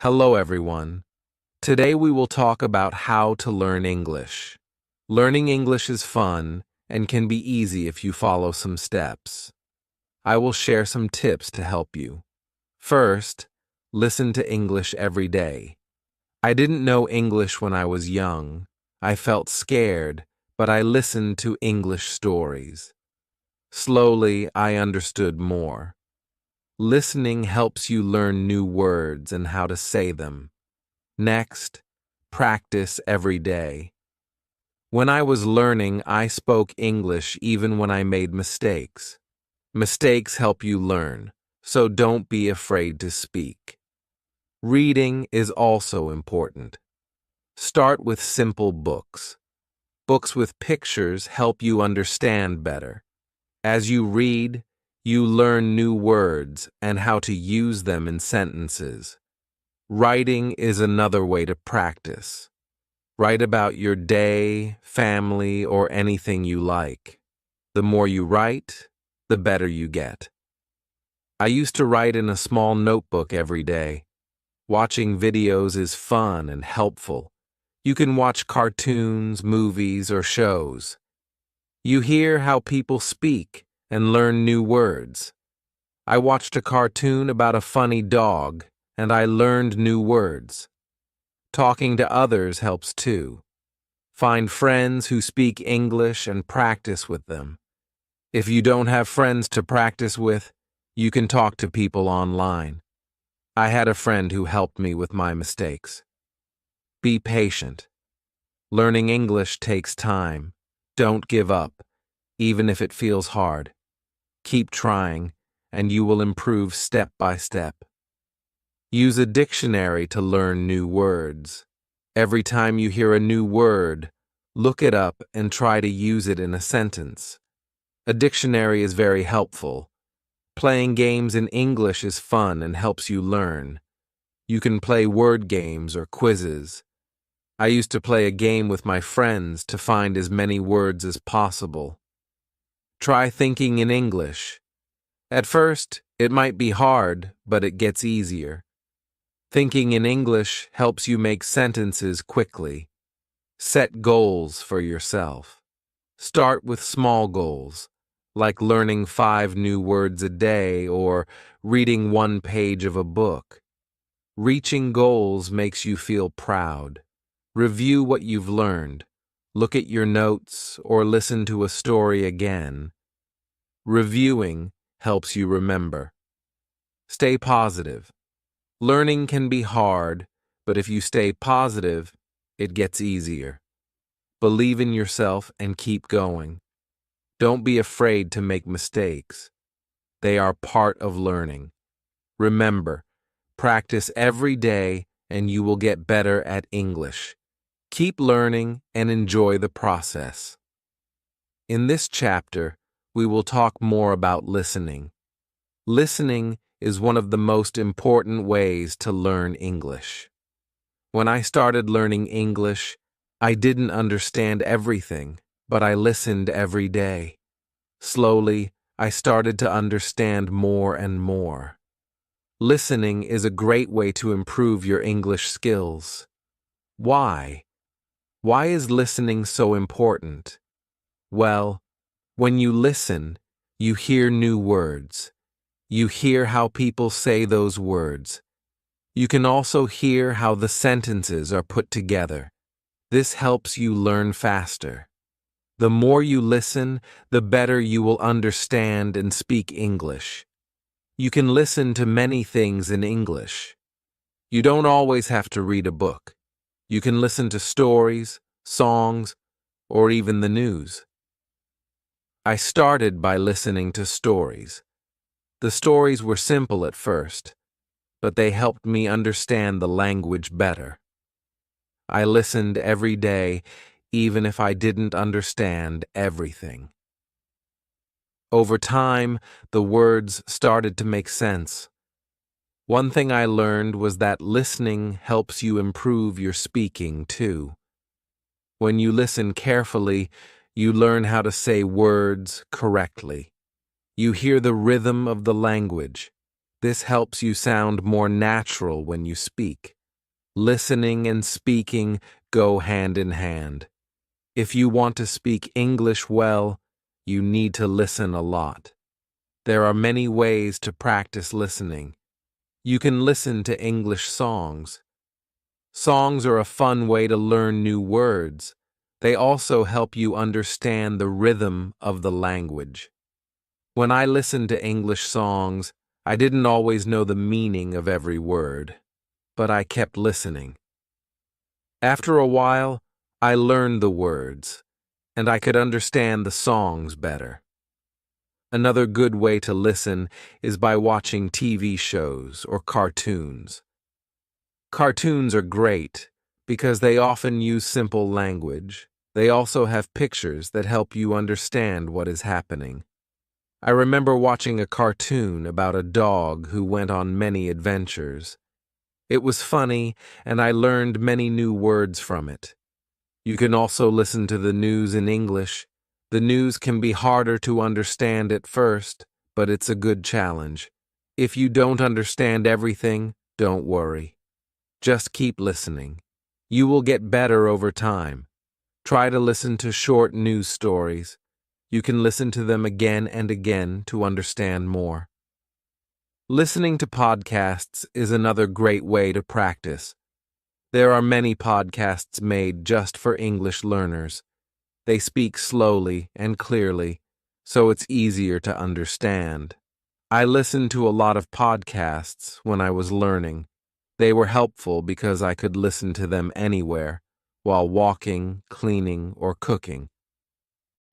Hello, everyone. Today we will talk about how to learn English. Learning English is fun and can be easy if you follow some steps. I will share some tips to help you. First, listen to English every day. I didn't know English when I was young. I felt scared, but I listened to English stories. Slowly, I understood more. Listening helps you learn new words and how to say them. Next, practice every day. When I was learning, I spoke English even when I made mistakes. Mistakes help you learn, so don't be afraid to speak. Reading is also important. Start with simple books. Books with pictures help you understand better. As you read, you learn new words and how to use them in sentences. Writing is another way to practice. Write about your day, family, or anything you like. The more you write, the better you get. I used to write in a small notebook every day. Watching videos is fun and helpful. You can watch cartoons, movies, or shows. You hear how people speak and learn new words. I watched a cartoon about a funny dog, and I learned new words. Talking to others helps too. Find friends who speak English and practice with them. If you don't have friends to practice with, you can talk to people online. I had a friend who helped me with my mistakes. Be patient. Learning English takes time. Don't give up, even if it feels hard. Keep trying, and you will improve step by step. Use a dictionary to learn new words. Every time you hear a new word, look it up and try to use it in a sentence. A dictionary is very helpful. Playing games in English is fun and helps you learn. You can play word games or quizzes. I used to play a game with my friends to find as many words as possible. Try thinking in English. At first, it might be hard, but it gets easier. Thinking in English helps you make sentences quickly. Set goals for yourself. Start with small goals, like learning 5 new words a day or reading 1 page of a book. Reaching goals makes you feel proud. Review what you've learned. Look at your notes or listen to a story again. Reviewing helps you remember. Stay positive. Learning can be hard, but if you stay positive, it gets easier. Believe in yourself and keep going. Don't be afraid to make mistakes. They are part of learning. Remember, practice every day and you will get better at English. Keep learning and enjoy the process. In this chapter, we will talk more about listening. Listening is one of the most important ways to learn English. When I started learning English, I didn't understand everything, but I listened every day. Slowly, I started to understand more and more. Listening is a great way to improve your English skills. Why? Why is listening so important? Well, when you listen, you hear new words. You hear how people say those words. You can also hear how the sentences are put together. This helps you learn faster. The more you listen, the better you will understand and speak English. You can listen to many things in English. You don't always have to read a book. You can listen to stories, songs, or even the news. I started by listening to stories. The stories were simple at first, but they helped me understand the language better. I listened every day, even if I didn't understand everything. Over time, the words started to make sense. One thing I learned was that listening helps you improve your speaking, too. When you listen carefully, you learn how to say words correctly. You hear the rhythm of the language. This helps you sound more natural when you speak. Listening and speaking go hand in hand. If you want to speak English well, you need to listen a lot. There are many ways to practice listening. You can listen to English songs. Songs are a fun way to learn new words. They also help you understand the rhythm of the language. When I listened to English songs, I didn't always know the meaning of every word, but I kept listening. After a while, I learned the words, and I could understand the songs better. Another good way to listen is by watching TV shows or cartoons. Cartoons are great because they often use simple language. They also have pictures that help you understand what is happening. I remember watching a cartoon about a dog who went on many adventures. It was funny, and I learned many new words from it. You can also listen to the news in English. The news can be harder to understand at first, but it's a good challenge. If you don't understand everything, don't worry. Just keep listening. You will get better over time. Try to listen to short news stories. You can listen to them again and again to understand more. Listening to podcasts is another great way to practice. There are many podcasts made just for English learners. They speak slowly and clearly, so it's easier to understand. I listened to a lot of podcasts when I was learning. They were helpful because I could listen to them anywhere, while walking, cleaning, or cooking.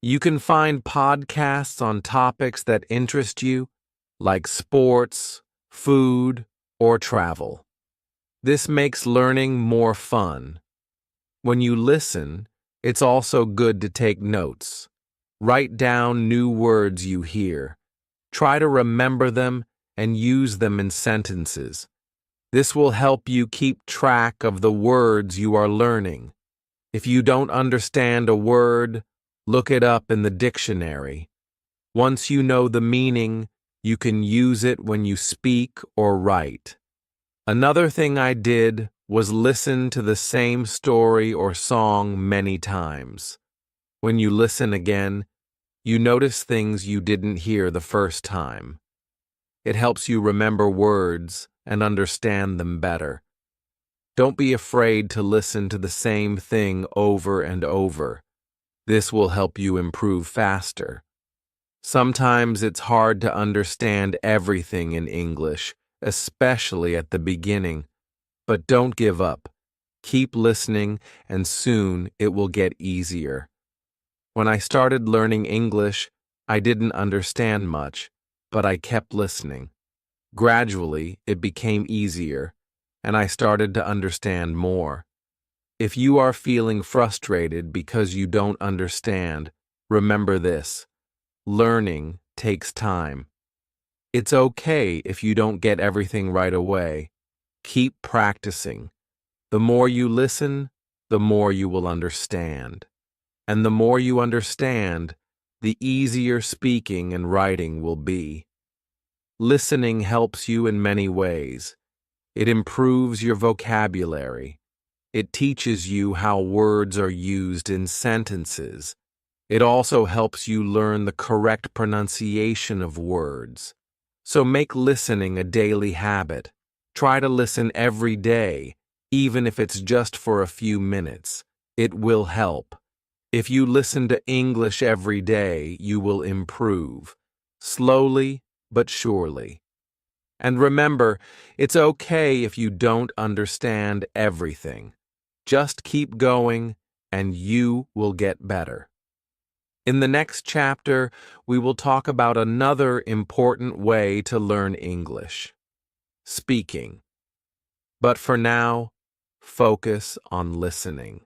You can find podcasts on topics that interest you, like sports, food, or travel. This makes learning more fun. When you listen, it's also good to take notes. Write down new words you hear. Try to remember them and use them in sentences. This will help you keep track of the words you are learning. If you don't understand a word, look it up in the dictionary. Once you know the meaning, you can use it when you speak or write. Another thing I did was listen to the same story or song many times. When you listen again, you notice things you didn't hear the first time. It helps you remember words and understand them better. Don't be afraid to listen to the same thing over and over. This will help you improve faster. Sometimes it's hard to understand everything in English, especially at the beginning. But don't give up. Keep listening, and soon it will get easier. When I started learning English, I didn't understand much, but I kept listening. Gradually, it became easier, and I started to understand more. If you are feeling frustrated because you don't understand, remember this: learning takes time. It's okay if you don't get everything right away. Keep practicing. The more you listen, the more you will understand. And the more you understand, the easier speaking and writing will be. Listening helps you in many ways. It improves your vocabulary. It teaches you how words are used in sentences. It also helps you learn the correct pronunciation of words. So make listening a daily habit. Try to listen every day, even if it's just for a few minutes. It will help. If you listen to English every day, you will improve. Slowly but surely. And remember, it's okay if you don't understand everything. Just keep going, and you will get better. In the next chapter, we will talk about another important way to learn English: speaking. But for now, focus on listening.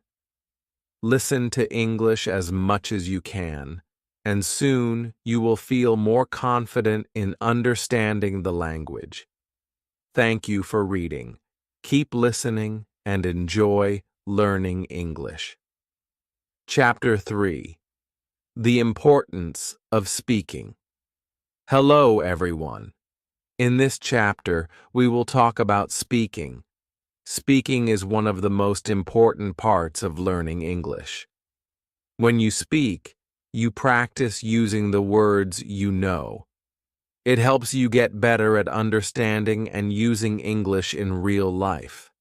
Listen to English as much as you can, and soon you will feel more confident in understanding the language. Thank you for reading. Keep listening and enjoy learning English. Chapter 3: The Importance of Speaking. Hello, everyone. In this chapter, we will talk about speaking. Speaking is one of the most important parts of learning English. When you speak, you practice using the words you know. It helps you get better at understanding and using English in real life.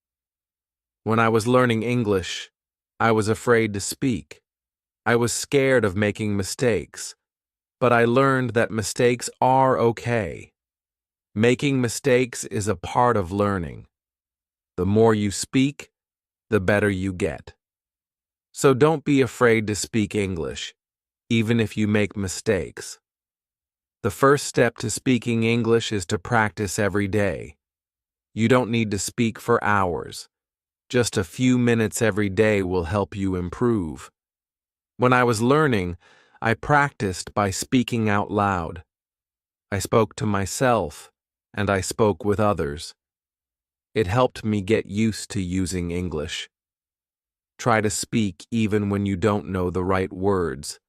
When I was learning English, I was afraid to speak. I was scared of making mistakes, but I learned that mistakes are okay. Making mistakes is a part of learning. The more you speak, the better you get. So don't be afraid to speak English, even if you make mistakes. The first step to speaking English is to practice every day. You don't need to speak for hours. Just a few minutes every day will help you improve. When I was learning, I practiced by speaking out loud. I spoke to myself, and I spoke with others. It helped me get used to using English. Try to speak even when you don't know the right words.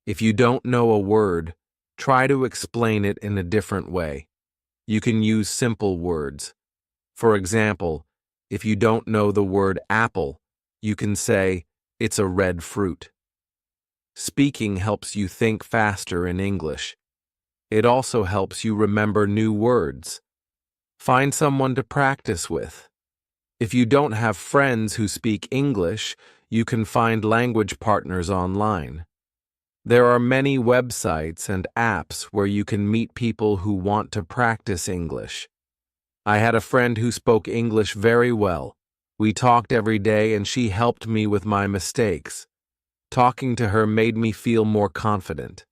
If you don't know a word, try to explain it in a different way. You can use simple words. For example, if you don't know the word apple, you can say, "It's a red fruit." Speaking helps you think faster in English. It also helps you remember new words. Find someone to practice with. If you don't have friends who speak English, you can find language partners online. There are many websites and apps where you can meet people who want to practice English. I had a friend who spoke English very well. We talked every day and she helped me with my mistakes. Talking to her made me feel more confident.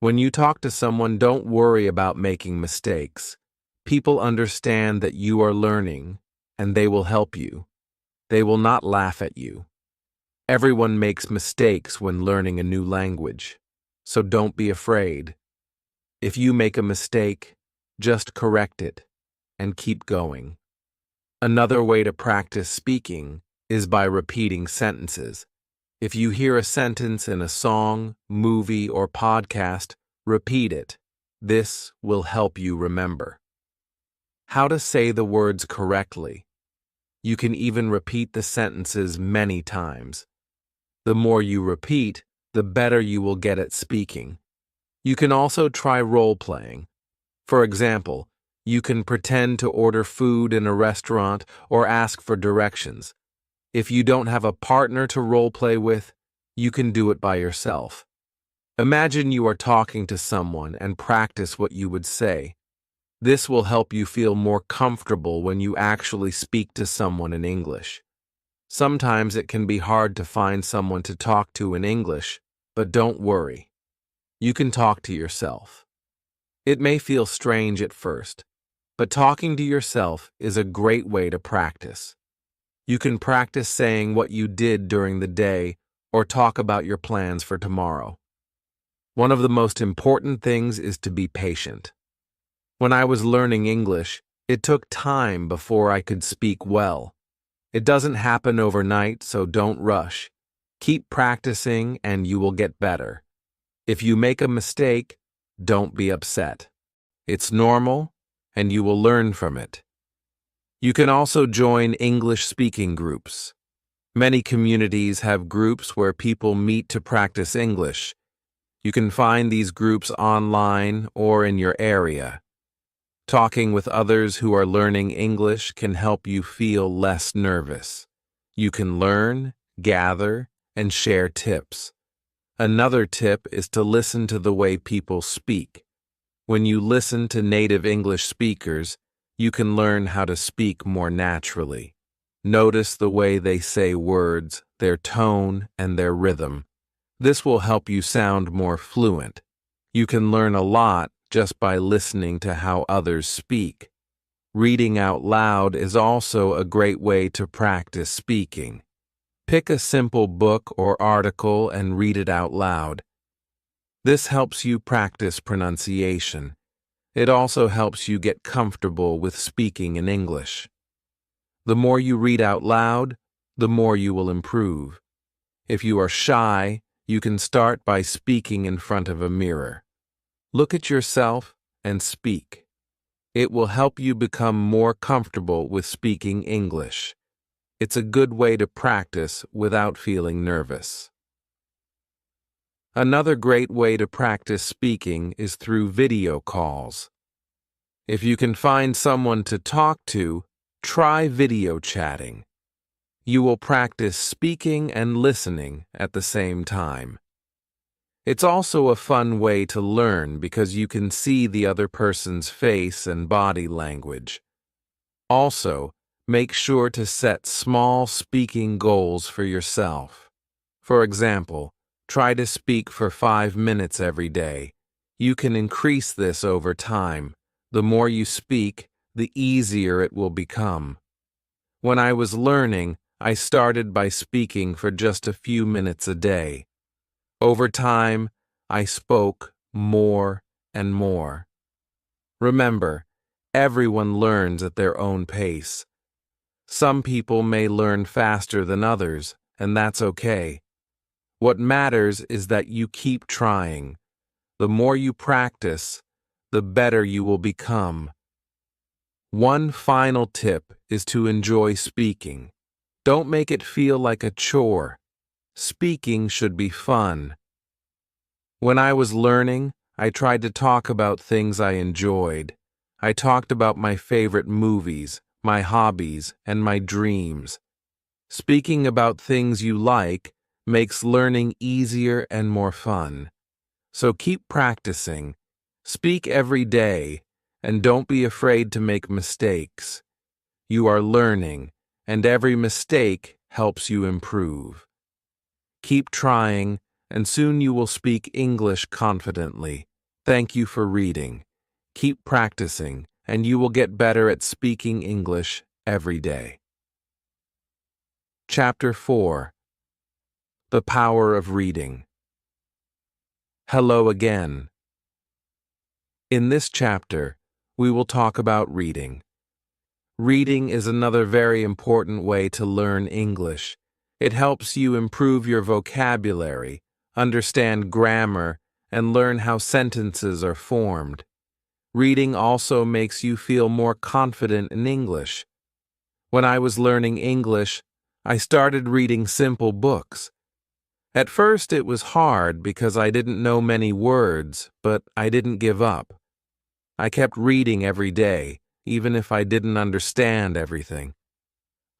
When you talk to someone, don't worry about making mistakes. People understand that you are learning, and they will help you. They will not laugh at you. Everyone makes mistakes when learning a new language, so don't be afraid. If you make a mistake, just correct it and keep going. Another way to practice speaking is by repeating sentences. If you hear a sentence in a song, movie, or podcast, repeat it. This will help you remember. How to say the words correctly. You can even repeat the sentences many times. The more you repeat, the better you will get at speaking. You can also try role-playing. For example, you can pretend to order food in a restaurant or ask for directions. If you don't have a partner to role-play with, you can do it by yourself. Imagine you are talking to someone and practice what you would say. This will help you feel more comfortable when you actually speak to someone in English. Sometimes it can be hard to find someone to talk to in English, but don't worry. You can talk to yourself. It may feel strange at first, but talking to yourself is a great way to practice. You can practice saying what you did during the day or talk about your plans for tomorrow. One of the most important things is to be patient. When I was learning English, it took time before I could speak well. It doesn't happen overnight, so don't rush. Keep practicing and you will get better. If you make a mistake, don't be upset. It's normal, and you will learn from it. You can also join English speaking groups. Many communities have groups where people meet to practice English. You can find these groups online or in your area. Talking with others who are learning English can help you feel less nervous. You can learn, gather, and share tips. Another tip is to listen to the way people speak. When you listen to native English speakers, you can learn how to speak more naturally. Notice the way they say words, their tone, and their rhythm. This will help you sound more fluent. You can learn a lot just by listening to how others speak. Reading out loud is also a great way to practice speaking. Pick a simple book or article and read it out loud. This helps you practice pronunciation. It also helps you get comfortable with speaking in English. The more you read out loud, the more you will improve. If you are shy, you can start by speaking in front of a mirror. Look at yourself and speak. It will help you become more comfortable with speaking English. It's a good way to practice without feeling nervous. Another great way to practice speaking is through video calls. If you can find someone to talk to, try video chatting. You will practice speaking and listening at the same time. It's also a fun way to learn because you can see the other person's face and body language. Also, make sure to set small speaking goals for yourself. For example, try to speak for 5 minutes every day. You can increase this over time. The more you speak, the easier it will become. When I was learning, I started by speaking for just a few minutes a day. Over time, I spoke more and more. Remember, everyone learns at their own pace. Some people may learn faster than others, and that's okay. What matters is that you keep trying. The more you practice, the better you will become. One final tip is to enjoy speaking. Don't make it feel like a chore. Speaking should be fun. When I was learning, I tried to talk about things I enjoyed. I talked about my favorite movies, my hobbies, and my dreams. Speaking about things you like makes learning easier and more fun. So keep practicing. Speak every day, and don't be afraid to make mistakes. You are learning, and every mistake helps you improve. Keep trying, and soon you will speak English confidently. Thank you for reading. Keep practicing, and you will get better at speaking English every day. Chapter 4. The Power of Reading. Hello again. In this chapter, we will talk about reading. Reading is another very important way to learn English. It helps you improve your vocabulary, understand grammar, and learn how sentences are formed. Reading also makes you feel more confident in English. When I was learning English, I started reading simple books. At first it was hard because I didn't know many words, but I didn't give up. I kept reading every day, even if I didn't understand everything.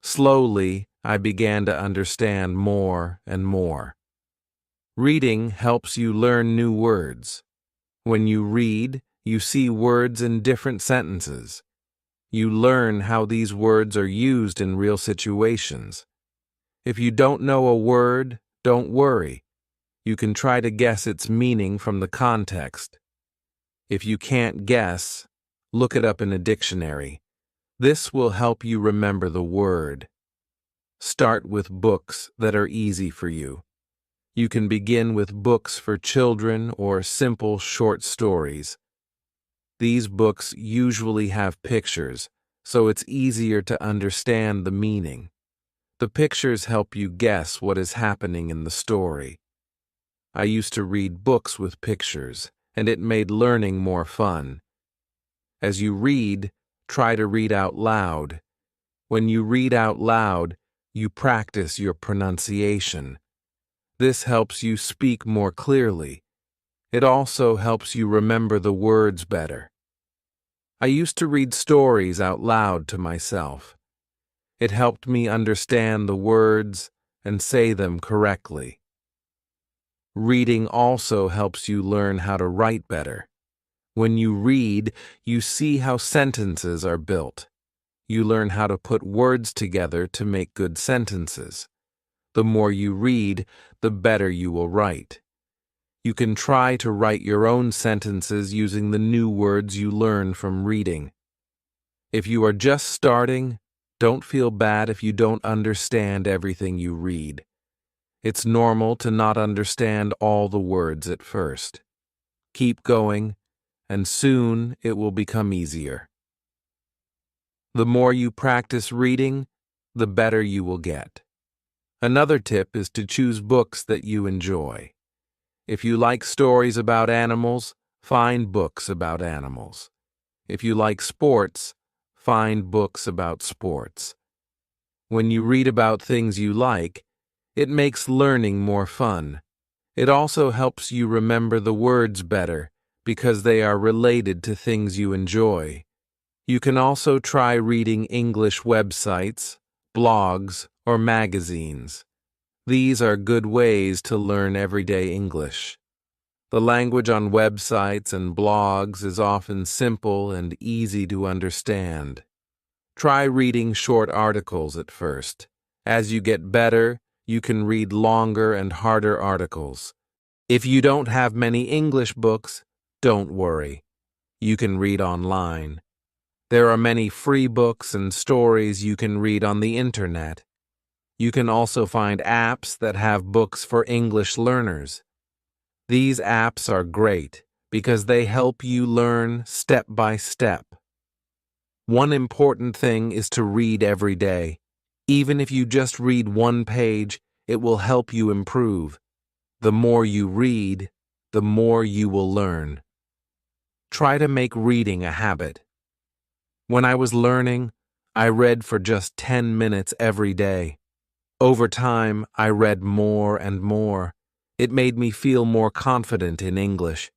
Slowly, I began to understand more and more. Reading helps you learn new words. When you read, you see words in different sentences. You learn how these words are used in real situations. If you don't know a word, don't worry. You can try to guess its meaning from the context. If you can't guess, look it up in a dictionary. This will help you remember the word. Start with books that are easy for you. You can begin with books for children or simple short stories. These books usually have pictures, so it's easier to understand the meaning. The pictures help you guess what is happening in the story. I used to read books with pictures, and it made learning more fun. As you read, try to read out loud. When you read out loud, you practice your pronunciation. This helps you speak more clearly. It also helps you remember the words better. I used to read stories out loud to myself. It helped me understand the words and say them correctly. Reading also helps you learn how to write better. When you read, you see how sentences are built. You learn how to put words together to make good sentences. The more you read, the better you will write. You can try to write your own sentences using the new words you learn from reading. If you are just starting, don't feel bad if you don't understand everything you read. It's normal to not understand all the words at first. Keep going, and soon it will become easier. The more you practice reading, the better you will get. Another tip is to choose books that you enjoy. If you like stories about animals, find books about animals. If you like sports, find books about sports. When you read about things you like, it makes learning more fun. It also helps you remember the words better because they are related to things you enjoy. You can also try reading English websites, blogs, or magazines. These are good ways to learn everyday English. The language on websites and blogs is often simple and easy to understand. Try reading short articles at first. As you get better, you can read longer and harder articles. If you don't have many English books, don't worry. You can read online. There are many free books and stories you can read on the internet. You can also find apps that have books for English learners. These apps are great because they help you learn step by step. One important thing is to read every day. Even if you just read one page, it will help you improve. The more you read, the more you will learn. Try to make reading a habit. When I was learning, I read for just 10 minutes every day. Over time, I read more and more. It made me feel more confident in English.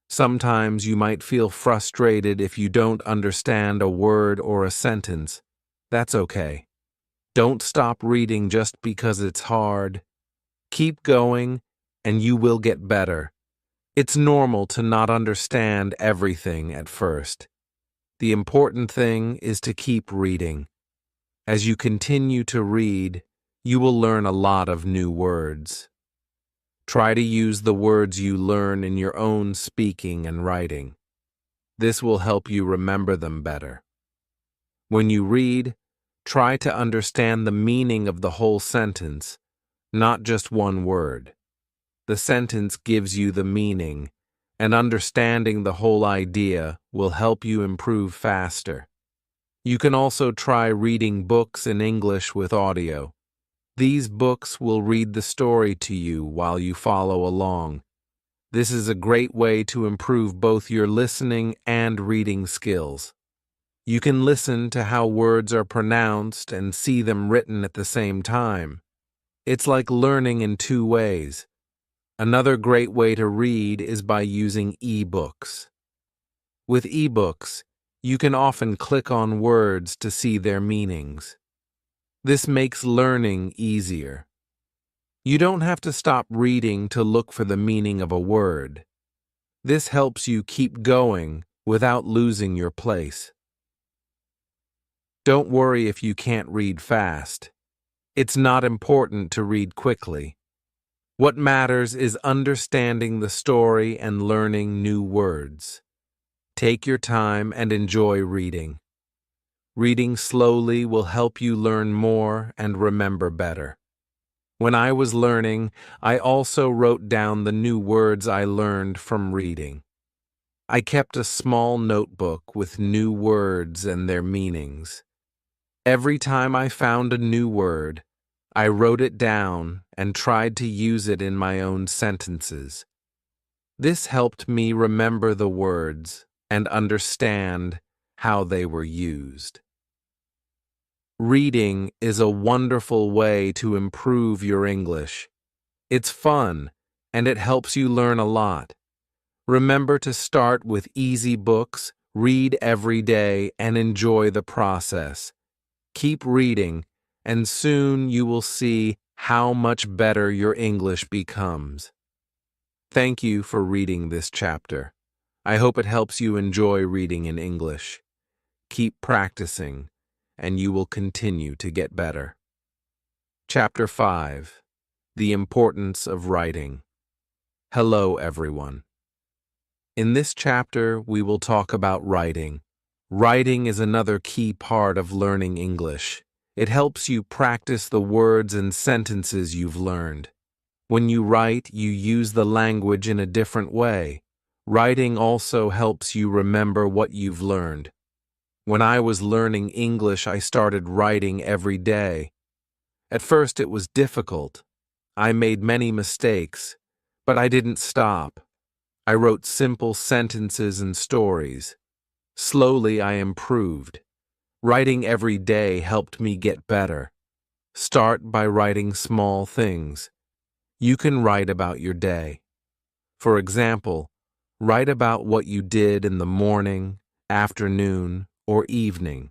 Sometimes you might feel frustrated if you don't understand a word or a sentence. That's okay. Don't stop reading just because it's hard. Keep going, and you will get better. It's normal to not understand everything at first. The important thing is to keep reading. As you continue to read, you will learn a lot of new words. Try to use the words you learn in your own speaking and writing. This will help you remember them better. When you read, try to understand the meaning of the whole sentence, not just one word. The sentence gives you the meaning, and understanding the whole idea will help you improve faster. You can also try reading books in English with audio. These books will read the story to you while you follow along. This is a great way to improve both your listening and reading skills. You can listen to how words are pronounced and see them written at the same time. It's like learning in two ways. Another great way to read is by using e-books. With e-books, you can often click on words to see their meanings. This makes learning easier. You don't have to stop reading to look for the meaning of a word. This helps you keep going without losing your place. Don't worry if you can't read fast. It's not important to read quickly. What matters is understanding the story and learning new words. Take your time and enjoy reading. Reading slowly will help you learn more and remember better. When I was learning, I also wrote down the new words I learned from reading. I kept a small notebook with new words and their meanings. Every time I found a new word, I wrote it down and tried to use it in my own sentences. This helped me remember the words and understand how they were used. Reading is a wonderful way to improve your English. It's fun, and it helps you learn a lot. Remember to start with easy books, read every day, and enjoy the process. Keep reading, and soon you will see how much better your English becomes. Thank you for reading this chapter. I hope it helps you enjoy reading in English. Keep practicing, and you will continue to get better. Chapter 5. The Importance of Writing. Hello, everyone. In this chapter, we will talk about writing. Writing is another key part of learning English. It helps you practice the words and sentences you've learned. When you write, you use the language in a different way. Writing also helps you remember what you've learned. When I was learning English, I started writing every day. At first, it was difficult. I made many mistakes, but I didn't stop. I wrote simple sentences and stories. Slowly, I improved. Writing every day helped me get better. Start by writing small things. You can write about your day. For example, write about what you did in the morning, afternoon, or evening.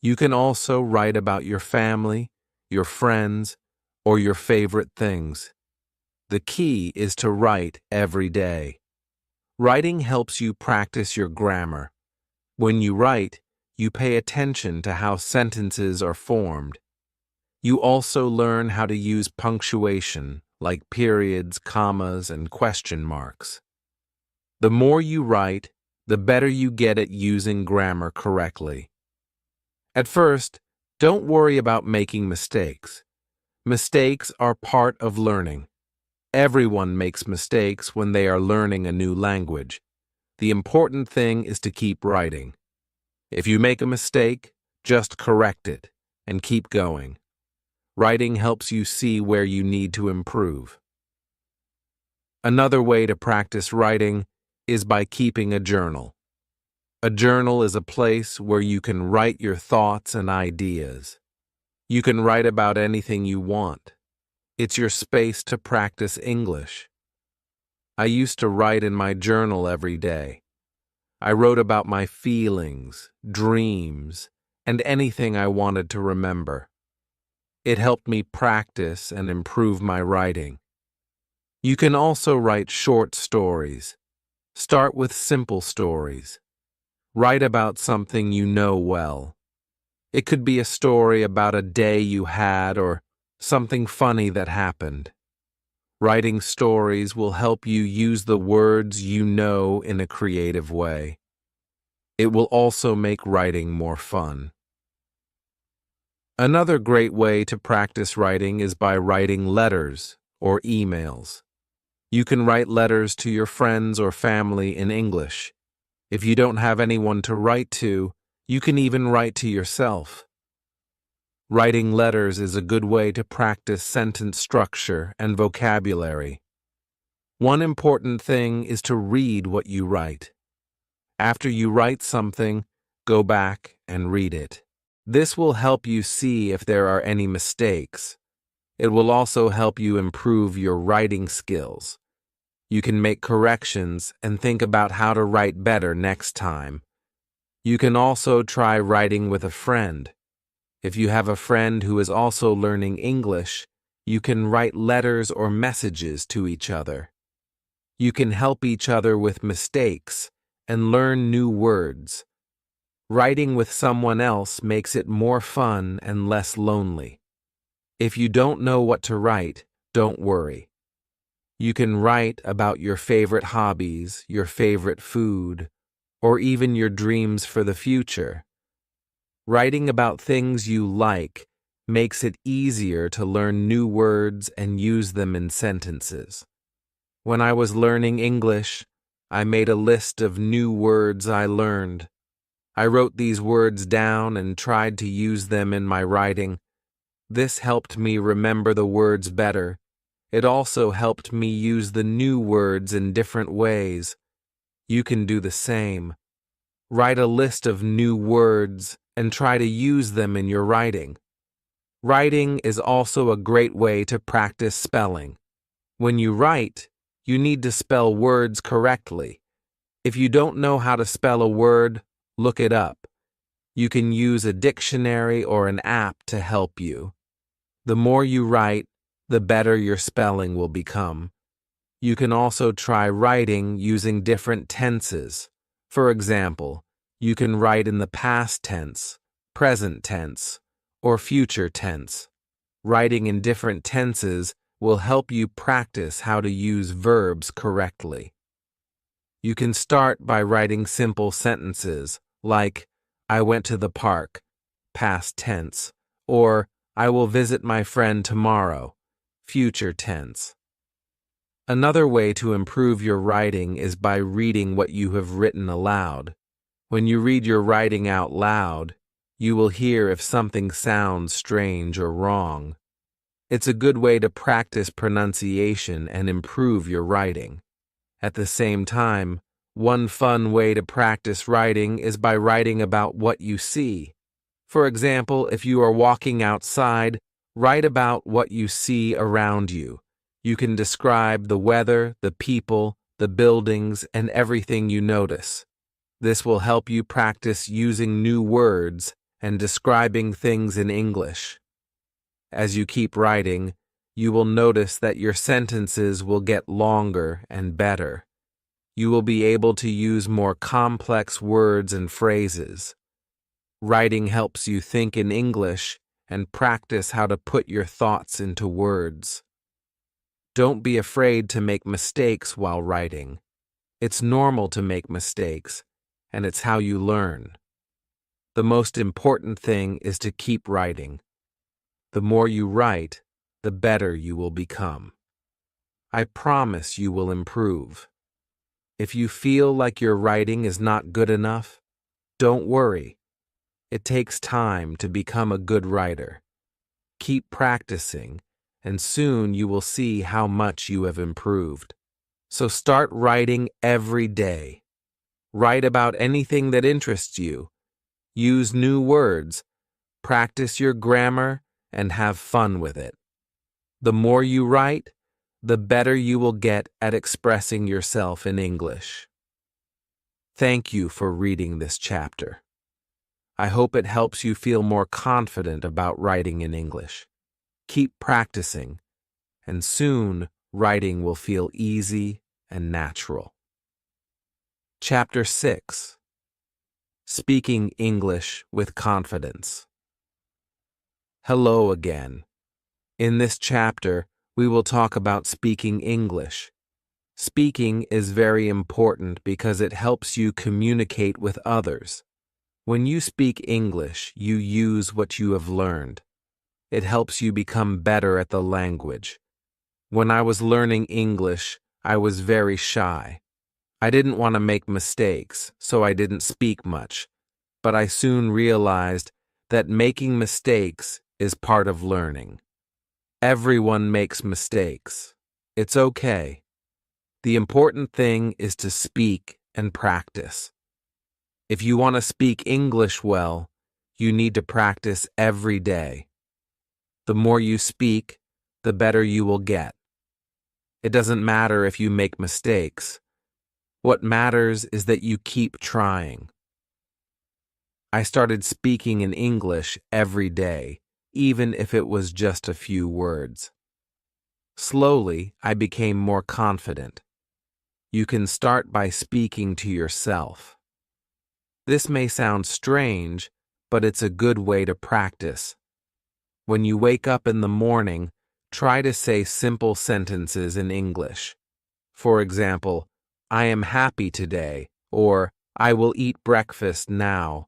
You can also write about your family, your friends, or your favorite things. The key is to write every day. Writing helps you practice your grammar. When you write, you pay attention to how sentences are formed. You also learn how to use punctuation, like periods, commas, and question marks. The more you write, the better you get at using grammar correctly. At first, don't worry about making mistakes. Mistakes are part of learning. Everyone makes mistakes when they are learning a new language. The important thing is to keep writing. If you make a mistake, just correct it and keep going. Writing helps you see where you need to improve. Another way to practice writing is by keeping a journal. A journal is a place where you can write your thoughts and ideas. You can write about anything you want. It's your space to practice English. I used to write in my journal every day. I wrote about my feelings, dreams, and anything I wanted to remember. It helped me practice and improve my writing. You can also write short stories. Start with simple stories. Write about something you know well. It could be a story about a day you had or something funny that happened. Writing stories will help you use the words you know in a creative way. It will also make writing more fun. Another great way to practice writing is by writing letters or emails. You can write letters to your friends or family in English. If you don't have anyone to write to, you can even write to yourself. Writing letters is a good way to practice sentence structure and vocabulary. One important thing is to read what you write. After you write something, go back and read it. This will help you see if there are any mistakes. It will also help you improve your writing skills. You can make corrections and think about how to write better next time. You can also try writing with a friend. If you have a friend who is also learning English, you can write letters or messages to each other. You can help each other with mistakes and learn new words. Writing with someone else makes it more fun and less lonely. If you don't know what to write, don't worry. You can write about your favorite hobbies, your favorite food, or even your dreams for the future. Writing about things you like makes it easier to learn new words and use them in sentences. When I was learning English, I made a list of new words I learned. I wrote these words down and tried to use them in my writing. This helped me remember the words better. It also helped me use the new words in different ways. You can do the same. Write a list of new words and try to use them in your writing. Writing is also a great way to practice spelling. When you write, you need to spell words correctly. If you don't know how to spell a word, look it up. You can use a dictionary or an app to help you. The more you write, the better your spelling will become. You can also try writing using different tenses. For example, you can write in the past tense, present tense, or future tense. Writing in different tenses will help you practice how to use verbs correctly. You can start by writing simple sentences like, I went to the park, past tense, or I will visit my friend tomorrow, future tense. Another way to improve your writing is by reading what you have written aloud. When you read your writing out loud, you will hear if something sounds strange or wrong. It's a good way to practice pronunciation and improve your writing. At the same time, One fun way to practice writing is by writing about what you see. For example, if you are walking outside, write about what you see around you. You can describe the weather, the people, the buildings, and everything you notice. This will help you practice using new words and describing things in English. As you keep writing, you will notice that your sentences will get longer and better. You will be able to use more complex words and phrases. Writing helps you think in English and practice how to put your thoughts into words. Don't be afraid to make mistakes while writing. It's normal to make mistakes, and it's how you learn. The most important thing is to keep writing. The more you write, the better you will become. I promise you will improve. If you feel like your writing is not good enough, don't worry. It takes time to become a good writer. Keep practicing, and soon you will see how much you have improved. So start writing every day. Write about anything that interests you. Use new words. Practice your grammar and have fun with it. The more you write, the better you will get at expressing yourself in English. Thank you for reading this chapter. I hope it helps you feel more confident about writing in English. Keep practicing, and soon writing will feel easy and natural. Chapter 6. Speaking English with Confidence. Hello again. In this chapter, we will talk about speaking English. Speaking is very important because it helps you communicate with others. When you speak English, you use what you have learned. It helps you become better at the language. When I was learning English, I was very shy. I didn't want to make mistakes, so I didn't speak much. But I soon realized that making mistakes is part of learning. Everyone makes mistakes. It's okay. The important thing is to speak and practice. If you want to speak English well, you need to practice every day. The more you speak, the better you will get. It doesn't matter if you make mistakes. What matters is that you keep trying. I started speaking in English every day, even if it was just a few words. Slowly, I became more confident. You can start by speaking to yourself. This may sound strange, but it's a good way to practice. When you wake up in the morning, try to say simple sentences in English. For example, I am happy today, or I will eat breakfast now.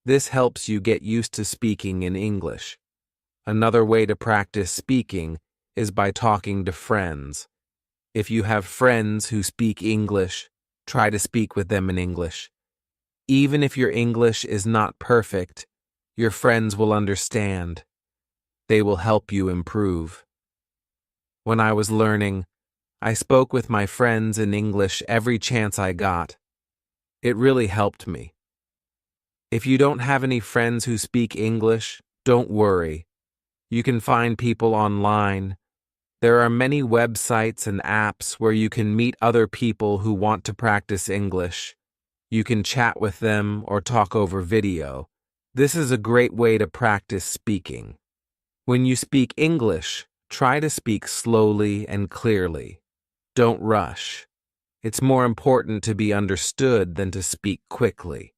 This helps you get used to speaking in English. Another way to practice speaking is by talking to friends. If you have friends who speak English, try to speak with them in English. Even if your English is not perfect, your friends will understand. They will help you improve. When I was learning, I spoke with my friends in English every chance I got. It really helped me. If you don't have any friends who speak English, don't worry. You can find people online. There are many websites and apps where you can meet other people who want to practice English. You can chat with them or talk over video. This is a great way to practice speaking. When you speak English, try to speak slowly and clearly. Don't rush. It's more important to be understood than to speak quickly.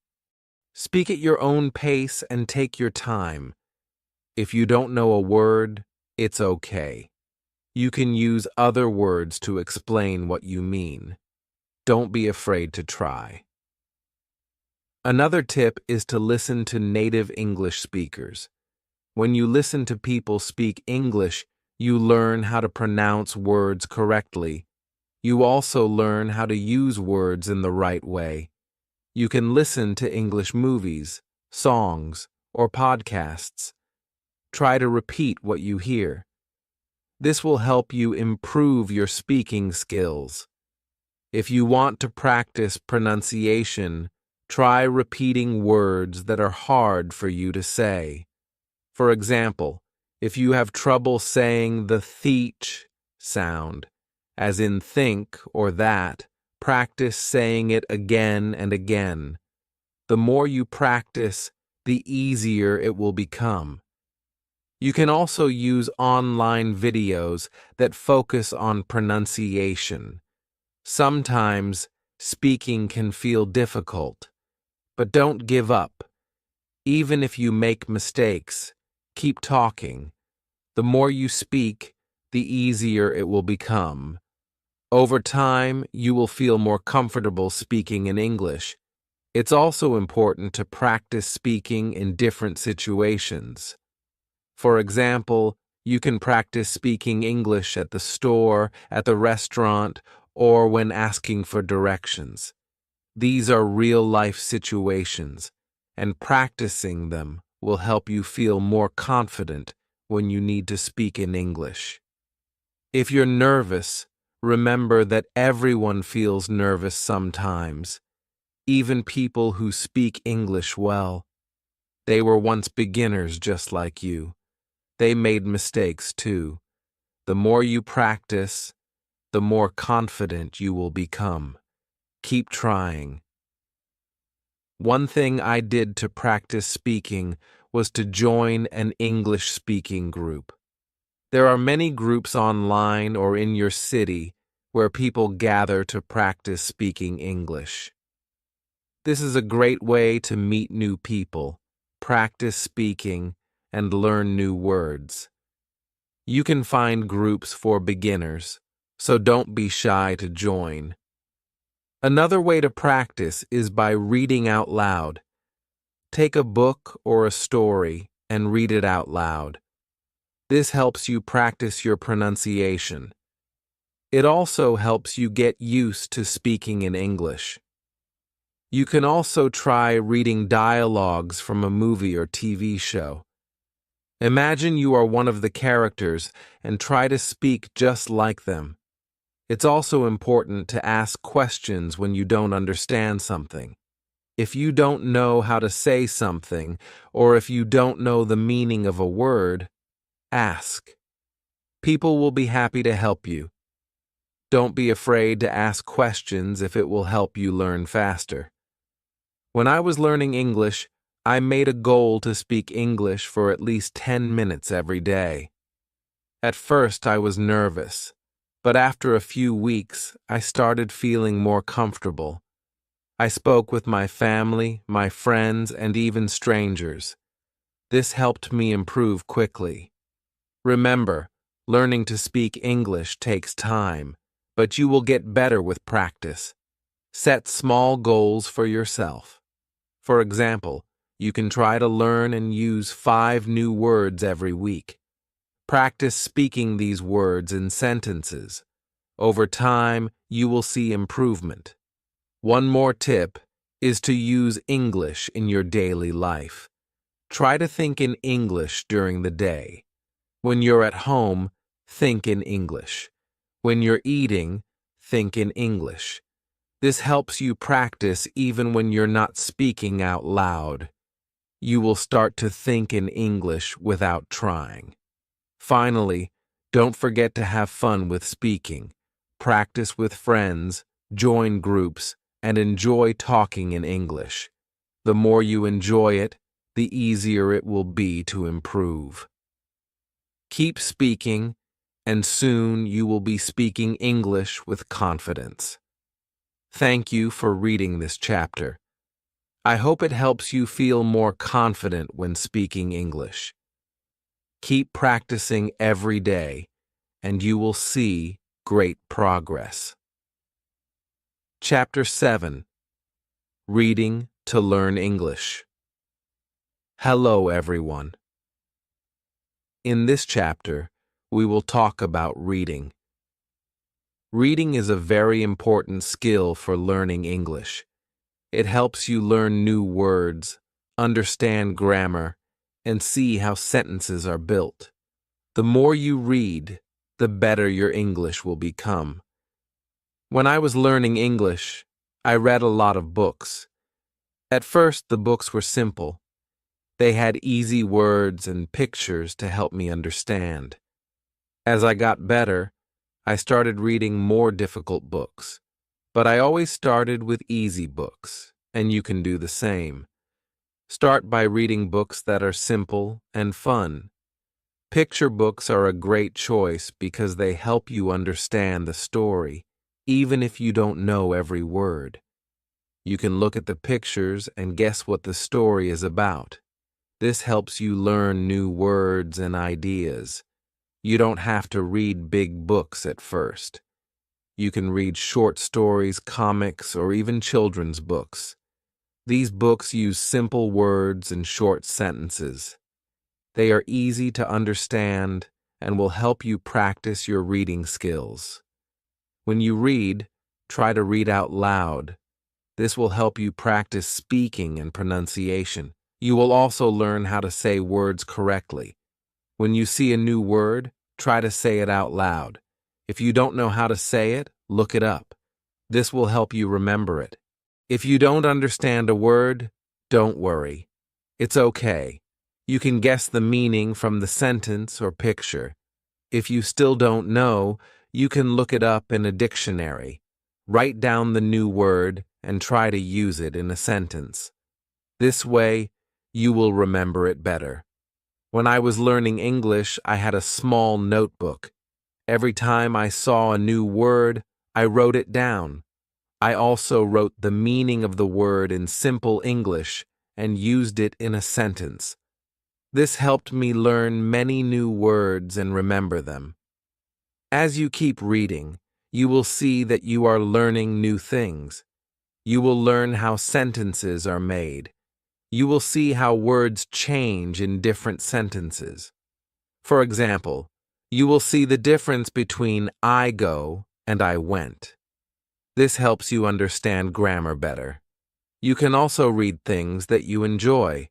Speak at your own pace and take your time. If you don't know a word, it's okay. You can use other words to explain what you mean. Don't be afraid to try. Another tip is to listen to native English speakers. When you listen to people speak English, you learn how to pronounce words correctly. You also learn how to use words in the right way. You can listen to English movies, songs, or podcasts. Try to repeat what you hear. This will help you improve your speaking skills. If you want to practice pronunciation, try repeating words that are hard for you to say. For example, if you have trouble saying the th sound, as in think or that, practice saying it again and again. The more you practice, the easier it will become. You can also use online videos that focus on pronunciation. Sometimes speaking can feel difficult, but don't give up. Even if you make mistakes, keep talking. The more you speak, the easier it will become. Over time, you will feel more comfortable speaking in English. It's also important to practice speaking in different situations. For example, you can practice speaking English at the store, at the restaurant, or when asking for directions. These are real-life situations, and practicing them will help you feel more confident when you need to speak in English. If you're nervous, remember that everyone feels nervous sometimes, even people who speak English well. They were once beginners just like you. They made mistakes too. The more you practice, the more confident you will become. Keep trying. One thing I did to practice speaking was to join an English-speaking group. There are many groups online or in your city where people gather to practice speaking English. This is a great way to meet new people, practice speaking, and learn new words. You can find groups for beginners, so don't be shy to join. Another way to practice is by reading out loud. Take a book or a story and read it out loud. This helps you practice your pronunciation. It also helps you get used to speaking in English. You can also try reading dialogues from a movie or TV show. Imagine you are one of the characters and try to speak just like them. It's also important to ask questions when you don't understand something. If you don't know how to say something, or if you don't know the meaning of a word, ask. People will be happy to help you. Don't be afraid to ask questions if it will help you learn faster. When I was learning English, I made a goal to speak English for at least 10 minutes every day. At first, I was nervous, but after a few weeks, I started feeling more comfortable. I spoke with my family, my friends, and even strangers. This helped me improve quickly. Remember, learning to speak English takes time, but you will get better with practice. Set small goals for yourself. For example, you can try to learn and use 5 new words every week. Practice speaking these words in sentences. Over time, you will see improvement. One more tip is to use English in your daily life. Try to think in English during the day. When you're at home, think in English. When you're eating, think in English. This helps you practice even when you're not speaking out loud. You will start to think in English without trying. Finally, don't forget to have fun with speaking. Practice with friends, join groups, and enjoy talking in English. The more you enjoy it, the easier it will be to improve. Keep speaking, and soon you will be speaking English with confidence. Thank you for reading this chapter. I hope it helps you feel more confident when speaking English. Keep practicing every day, and you will see great progress. Chapter 7. Reading to Learn English. Hello, everyone. In this chapter, we will talk about reading. Reading is a very important skill for learning English. It helps you learn new words, understand grammar, and see how sentences are built. The more you read, the better your English will become. When I was learning English, I read a lot of books. At first, the books were simple. They had easy words and pictures to help me understand. As I got better, I started reading more difficult books. But I always started with easy books, and you can do the same. Start by reading books that are simple and fun. Picture books are a great choice because they help you understand the story, even if you don't know every word. You can look at the pictures and guess what the story is about. This helps you learn new words and ideas. You don't have to read big books at first. You can read short stories, comics, or even children's books. These books use simple words and short sentences. They are easy to understand and will help you practice your reading skills. When you read, try to read out loud. This will help you practice speaking and pronunciation. You will also learn how to say words correctly. When you see a new word, try to say it out loud. If you don't know how to say it, look it up. This will help you remember it. If you don't understand a word, don't worry. It's okay. You can guess the meaning from the sentence or picture. If you still don't know, you can look it up in a dictionary. Write down the new word and try to use it in a sentence. This way, you will remember it better. When I was learning English, I had a small notebook. Every time I saw a new word, I wrote it down. I also wrote the meaning of the word in simple English and used it in a sentence. This helped me learn many new words and remember them. As you keep reading, you will see that you are learning new things. You will learn how sentences are made. You will see how words change in different sentences. For example, you will see the difference between I go and I went. This helps you understand grammar better. You can also read things that you enjoy.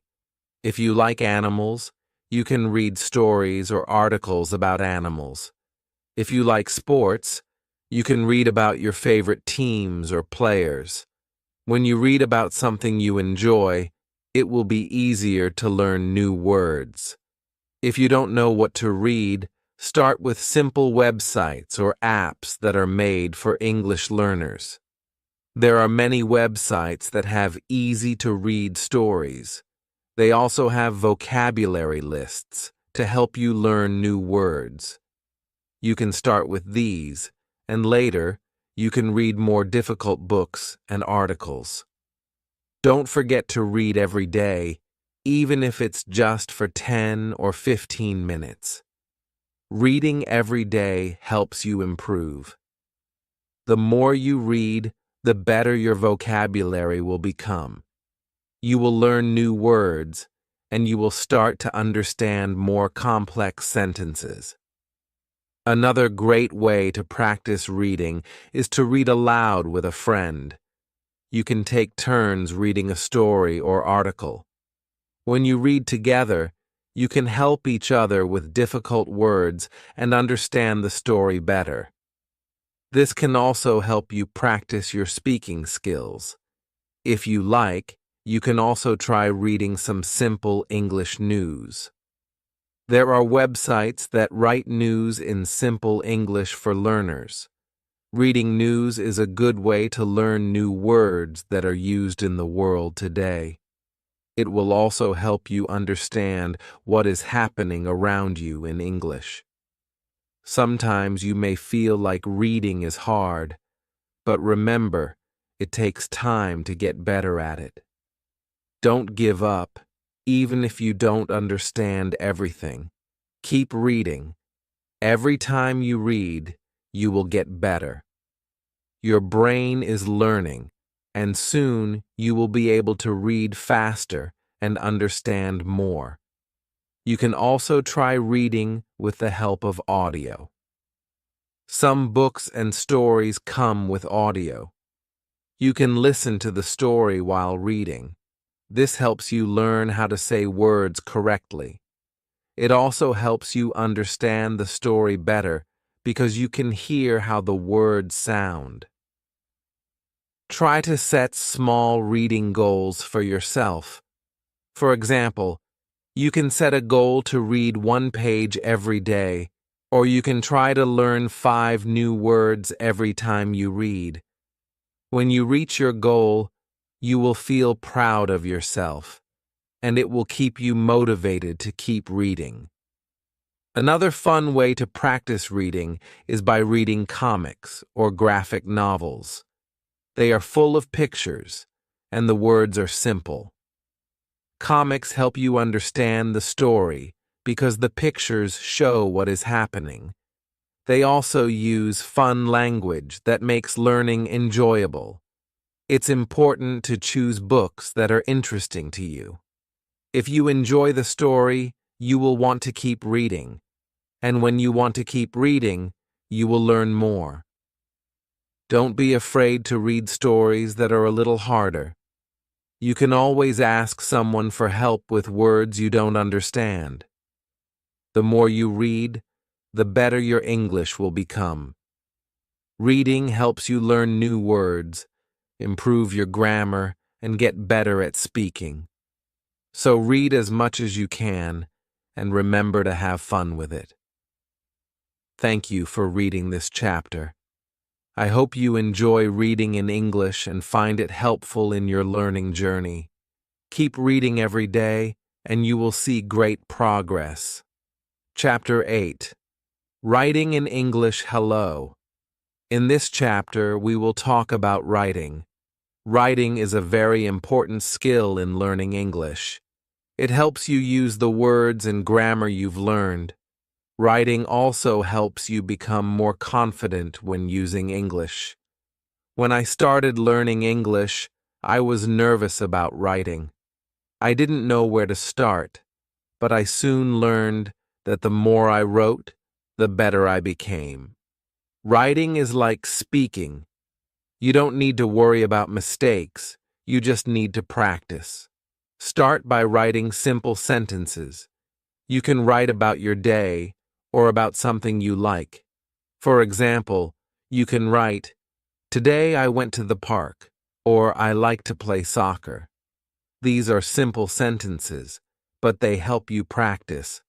If you like animals, you can read stories or articles about animals. If you like sports, you can read about your favorite teams or players. When you read about something you enjoy, it will be easier to learn new words. If you don't know what to read, start with simple websites or apps that are made for English learners. There are many websites that have easy-to-read stories. They also have vocabulary lists to help you learn new words. You can start with these, and later, you can read more difficult books and articles. Don't forget to read every day, even if it's just for 10 or 15 minutes. Reading every day helps you improve. The more you read, the better your vocabulary will become. You will learn new words, and you will start to understand more complex sentences. Another great way to practice reading is to read aloud with a friend. You can take turns reading a story or article. When you read together, you can help each other with difficult words and understand the story better. This can also help you practice your speaking skills. If you like, you can also try reading some simple English news. There are websites that write news in simple English for learners. Reading news is a good way to learn new words that are used in the world today. It will also help you understand what is happening around you in English. Sometimes you may feel like reading is hard, but remember, it takes time to get better at it. Don't give up, even if you don't understand everything. Keep reading. Every time you read, you will get better. Your brain is learning, and soon you will be able to read faster and understand more. You can also try reading with the help of audio. Some books and stories come with audio. You can listen to the story while reading. This helps you learn how to say words correctly. It also helps you understand the story better because you can hear how the words sound. Try to set small reading goals for yourself. For example, you can set a goal to read 1 page every day, or you can try to learn 5 new words every time you read. When you reach your goal, you will feel proud of yourself, and it will keep you motivated to keep reading. Another fun way to practice reading is by reading comics or graphic novels. They are full of pictures, and the words are simple. Comics help you understand the story because the pictures show what is happening. They also use fun language that makes learning enjoyable. It's important to choose books that are interesting to you. If you enjoy the story, you will want to keep reading. And when you want to keep reading, you will learn more. Don't be afraid to read stories that are a little harder. You can always ask someone for help with words you don't understand. The more you read, the better your English will become. Reading helps you learn new words, improve your grammar, and get better at speaking. So read as much as you can, and remember to have fun with it. Thank you for reading this chapter. I hope you enjoy reading in English and find it helpful in your learning journey. Keep reading every day, and you will see great progress. Chapter 8. Writing in English Hello. In this chapter, we will talk about writing. Writing is a very important skill in learning English. It helps you use the words and grammar you've learned. Writing also helps you become more confident when using English. When I started learning English, I was nervous about writing. I didn't know where to start, but I soon learned that the more I wrote, the better I became. Writing is like speaking. You don't need to worry about mistakes, you just need to practice. Start by writing simple sentences. You can write about your day or about something you like. For example, you can write, "Today I went to the park," or "I like to play soccer." These are simple sentences, but they help you practice.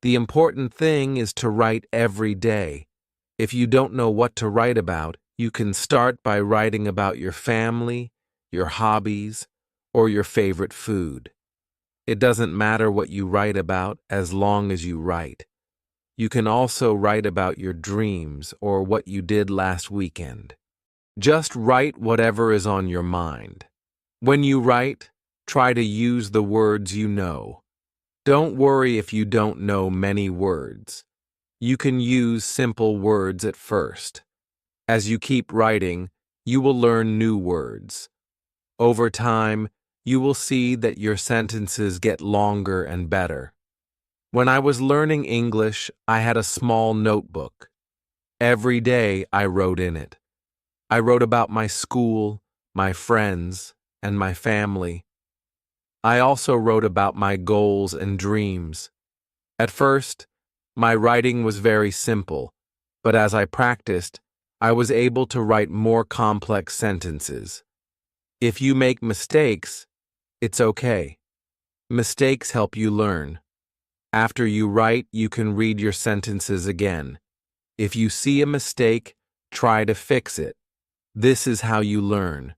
The important thing is to write every day. If you don't know what to write about, you can start by writing about your family, your hobbies, or your favorite food. It doesn't matter what you write about as long as you write. You can also write about your dreams or what you did last weekend. Just write whatever is on your mind. When you write, try to use the words you know. Don't worry if you don't know many words. You can use simple words at first. As you keep writing, you will learn new words. Over time, you will see that your sentences get longer and better. When I was learning English, I had a small notebook. Every day I wrote in it. I wrote about my school, my friends, and my family. I also wrote about my goals and dreams. At first, my writing was very simple, but as I practiced, I was able to write more complex sentences. If you make mistakes, it's okay. Mistakes help you learn. After you write, you can read your sentences again. If you see a mistake, try to fix it. This is how you learn.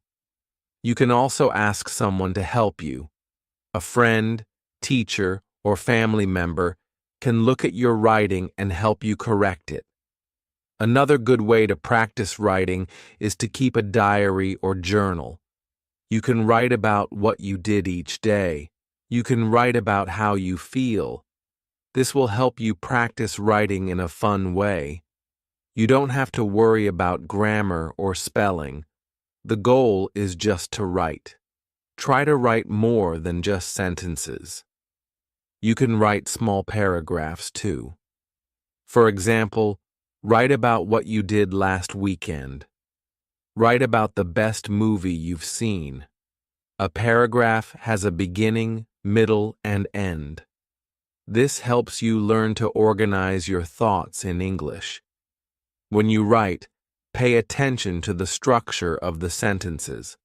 You can also ask someone to help you. A friend, teacher, or family member can look at your writing and help you correct it. Another good way to practice writing is to keep a diary or journal. You can write about what you did each day. You can write about how you feel. This will help you practice writing in a fun way. You don't have to worry about grammar or spelling. The goal is just to write. Try to write more than just sentences. You can write small paragraphs too. For example, write about what you did last weekend. Write about the best movie you've seen. A paragraph has a beginning, middle, and end. This helps you learn to organize your thoughts in English. When you write, Pay attention to the structure of the sentences.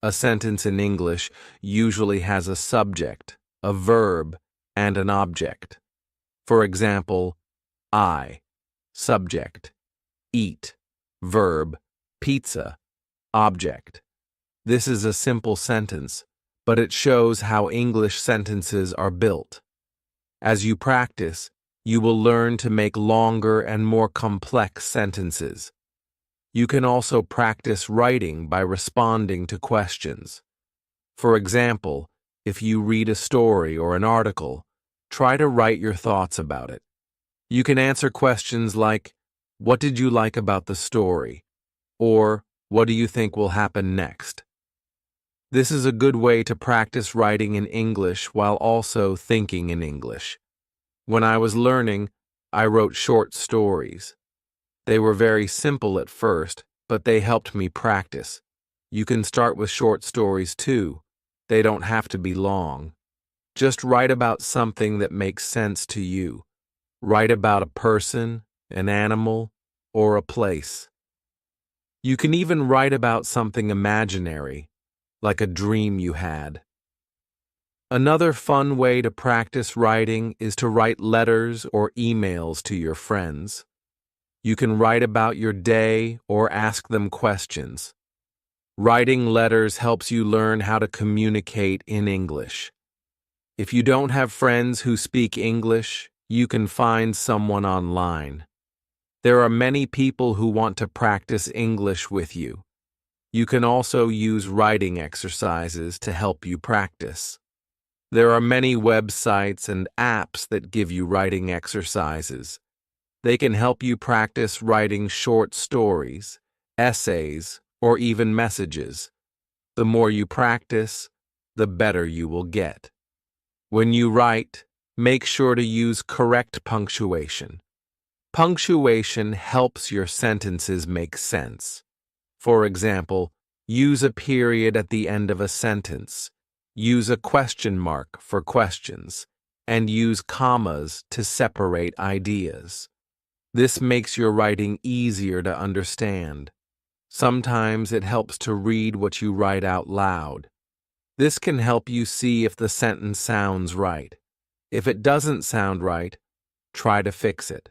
A sentence in English usually has a subject, a verb, and an object. For example, I, subject, eat, verb, pizza, object. This is a simple sentence, but it shows how English sentences are built. As you practice, you will learn to make longer and more complex sentences. You can also practice writing by responding to questions. For example, if you read a story or an article, try to write your thoughts about it. You can answer questions like, "What did you like about the story?" or "What do you think will happen next?" This is a good way to practice writing in English while also thinking in English. When I was learning, I wrote short stories. They were very simple at first, but they helped me practice. You can start with short stories too. They don't have to be long. Just write about something that makes sense to you. Write about a person, an animal, or a place. You can even write about something imaginary, like a dream you had. Another fun way to practice writing is to write letters or emails to your friends. You can write about your day or ask them questions. Writing letters helps you learn how to communicate in English. If you don't have friends who speak English, you can find someone online. There are many people who want to practice English with you. You can also use writing exercises to help you practice. There are many websites and apps that give you writing exercises. They can help you practice writing short stories, essays, or even messages. The more you practice, the better you will get. When you write, make sure to use correct punctuation. Punctuation helps your sentences make sense. For example, use a period at the end of a sentence, use a question mark for questions, and use commas to separate ideas. This makes your writing easier to understand. Sometimes it helps to read what you write out loud. This can help you see if the sentence sounds right. If it doesn't sound right, try to fix it.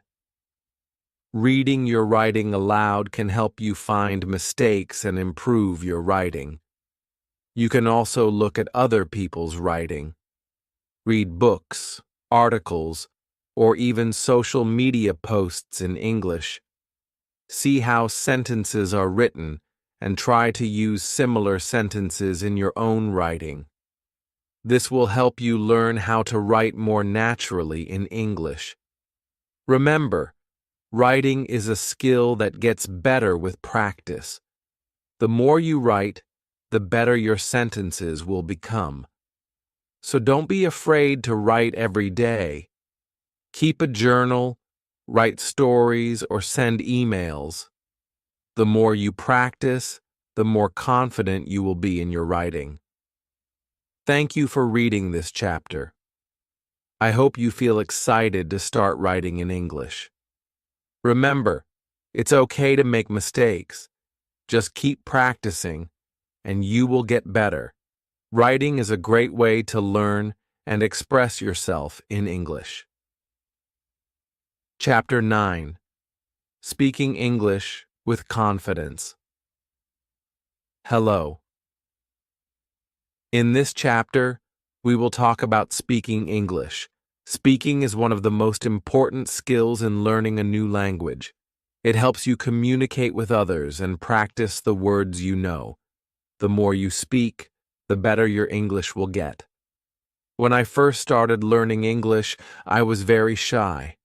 Reading your writing aloud can help you find mistakes and improve your writing. You can also look at other people's writing. Read books, articles, or even social media posts in English. See how sentences are written and try to use similar sentences in your own writing. This will help you learn how to write more naturally in English. Remember, writing is a skill that gets better with practice. The more you write, the better your sentences will become. So don't be afraid to write every day. Keep a journal, write stories, or send emails. The more you practice, the more confident you will be in your writing. Thank you for reading this chapter. I hope you feel excited to start writing in English. Remember, it's okay to make mistakes. Just keep practicing, and you will get better. Writing is a great way to learn and express yourself in English. Chapter 9. Speaking English with Confidence. Hello. In this chapter, we will talk about speaking English. Speaking is one of the most important skills in learning a new language. It helps you communicate with others and practice the words you know. The more you speak, the better your English will get. When I first started learning English, I was very shy.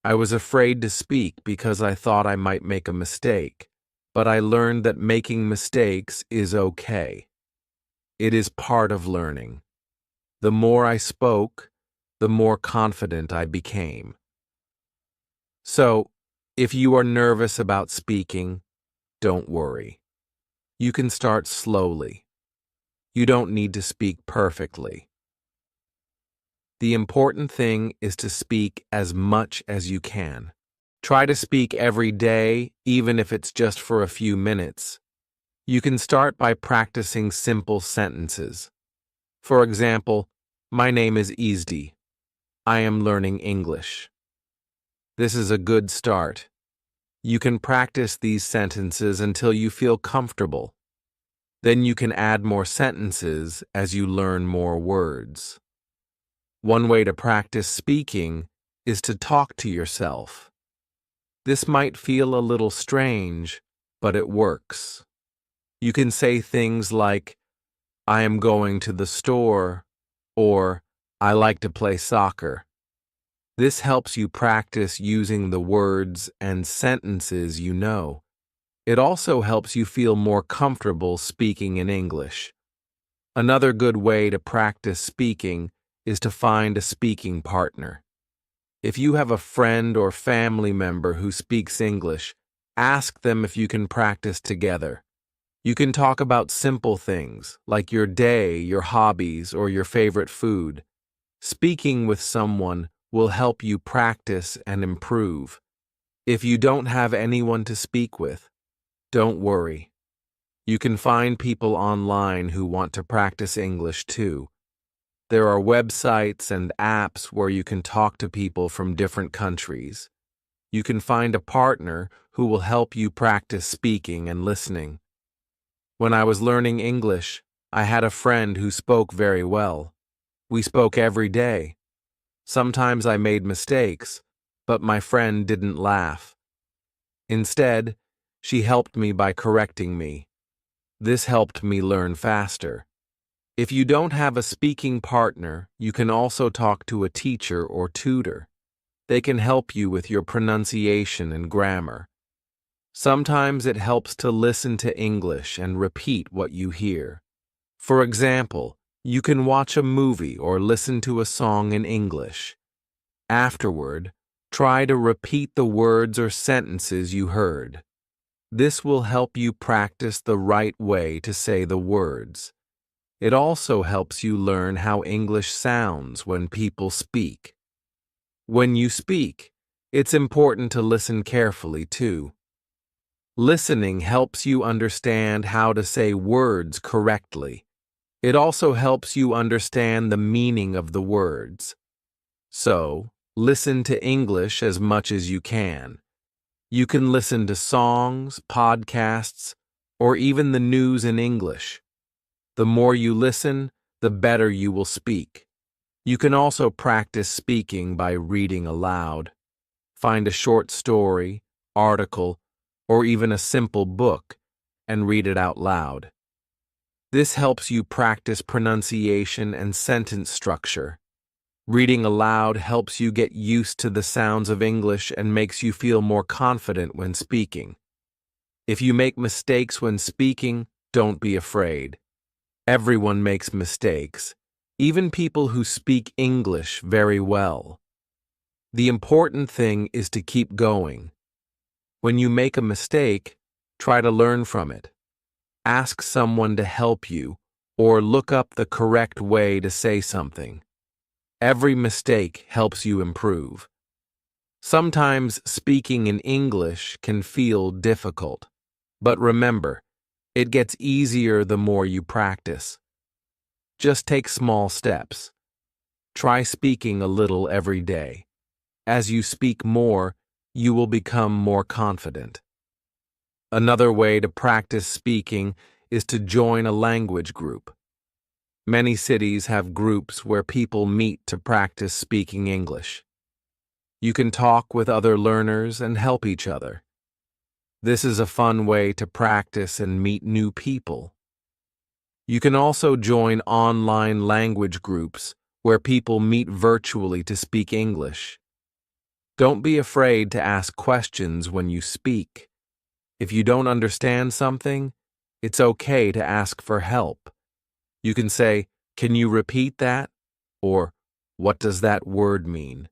I was afraid to speak because I thought I might make a mistake, but I learned that making mistakes is okay. It is part of learning. The more I spoke, the more confident I became. So, if you are nervous about speaking, don't worry. You can start slowly. You don't need to speak perfectly. The important thing is to speak as much as you can. Try to speak every day, even if it's just for a few minutes. You can start by practicing simple sentences. For example, my name is Izdi. I am learning English. This is a good start. You can practice these sentences until you feel comfortable. Then you can add more sentences as you learn more words. One way to practice speaking is to talk to yourself. This might feel a little strange, but it works. You can say things like, I am going to the store, or I like to play soccer. This helps you practice using the words and sentences you know. It also helps you feel more comfortable speaking in English. Another good way to practice speaking is to find a speaking partner. If you have a friend or family member who speaks English, ask them if you can practice together. You can talk about simple things like your day, your hobbies, or your favorite food. Speaking with someone will help you practice and improve. If you don't have anyone to speak with, don't worry. You can find people online who want to practice English too. There are websites and apps where you can talk to people from different countries. You can find a partner who will help you practice speaking and listening. When I was learning English, I had a friend who spoke very well. We spoke every day. Sometimes I made mistakes, but my friend didn't laugh. Instead, she helped me by correcting me. This helped me learn faster. If you don't have a speaking partner, you can also talk to a teacher or tutor. They can help you with your pronunciation and grammar. Sometimes it helps to listen to English and repeat what you hear. For example, you can watch a movie or listen to a song in English. Afterward, try to repeat the words or sentences you heard. This will help you practice the right way to say the words. It also helps you learn how English sounds when people speak. When you speak, it's important to listen carefully too. Listening helps you understand how to say words correctly. It also helps you understand the meaning of the words. So, listen to English as much as you can. You can listen to songs, podcasts, or even the news in English. The more you listen, the better you will speak. You can also practice speaking by reading aloud. Find a short story, article, or even a simple book, and read it out loud. This helps you practice pronunciation and sentence structure. Reading aloud helps you get used to the sounds of English and makes you feel more confident when speaking. If you make mistakes when speaking, don't be afraid. Everyone makes mistakes, even people who speak English very well. The important thing is to keep going. When you make a mistake, try to learn from it. Ask someone to help you, or look up the correct way to say something. Every mistake helps you improve. Sometimes speaking in English can feel difficult, but remember, it gets easier the more you practice. Just take small steps. Try speaking a little every day. As you speak more, you will become more confident. Another way to practice speaking is to join a language group. Many cities have groups where people meet to practice speaking English. You can talk with other learners and help each other. This is a fun way to practice and meet new people. You can also join online language groups where people meet virtually to speak English. Don't be afraid to ask questions when you speak. If you don't understand something, it's okay to ask for help. You can say, "Can you repeat that?" or "What does that word mean?"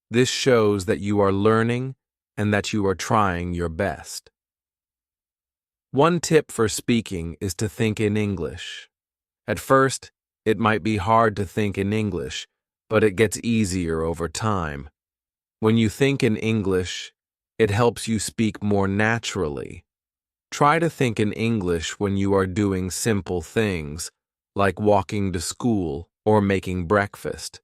This shows that you are learning and that you are trying your best. One tip for speaking is to think in English. At first, it might be hard to think in English, but it gets easier over time. When you think in English, It helps you speak more naturally. Try to think in English when you are doing simple things, like walking to school or making breakfast.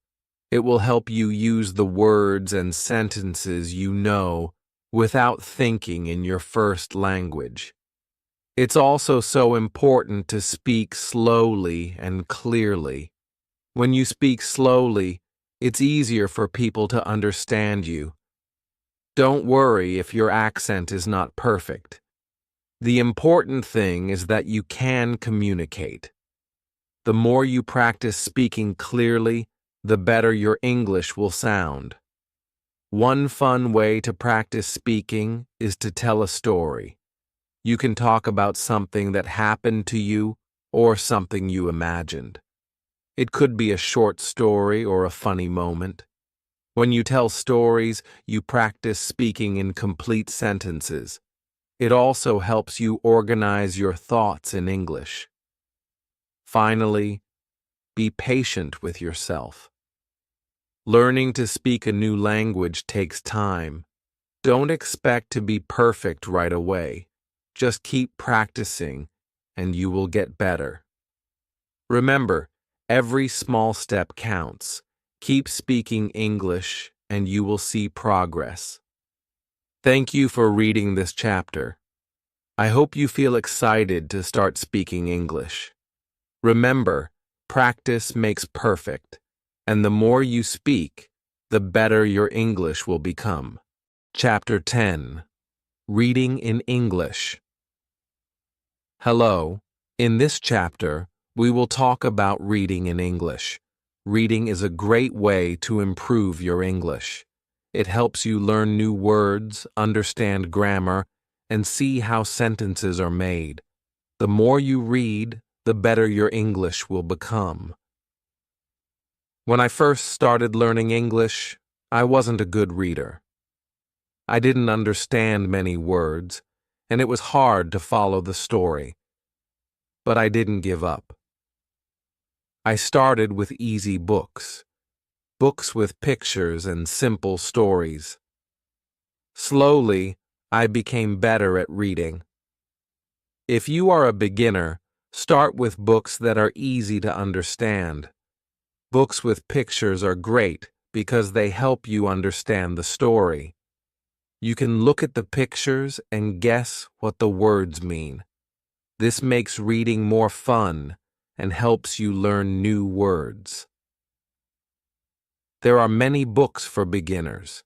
It will help you use the words and sentences you know without thinking in your first language. It's also so important to speak slowly and clearly. When you speak slowly, it's easier for people to understand you. Don't worry if your accent is not perfect. The important thing is that you can communicate. The more you practice speaking clearly, the better your English will sound. One fun way to practice speaking is to tell a story. You can talk about something that happened to you or something you imagined. It could be a short story or a funny moment. When you tell stories, you practice speaking in complete sentences. It also helps you organize your thoughts in English. Finally, be patient with yourself. Learning to speak a new language takes time. Don't expect to be perfect right away. Just keep practicing, and you will get better. Remember, every small step counts. Keep speaking English, and you will see progress. Thank you for reading this chapter. I hope you feel excited to start speaking English. Remember, practice makes perfect, and the more you speak, the better your English will become. Chapter 10. Reading in English. Hello. In this chapter, we will talk about reading in English. Reading is a great way to improve your English. It helps you learn new words, understand grammar, and see how sentences are made. The more you read, the better your English will become. When I first started learning English, I wasn't a good reader. I didn't understand many words, and it was hard to follow the story. But I didn't give up. I started with easy books with pictures and simple stories. Slowly, I became better at reading. If you are a beginner, start with books that are easy to understand. Books with pictures are great because they help you understand the story. You can look at the pictures and guess what the words mean. This makes reading more fun and helps you learn new words. There are many books for beginners.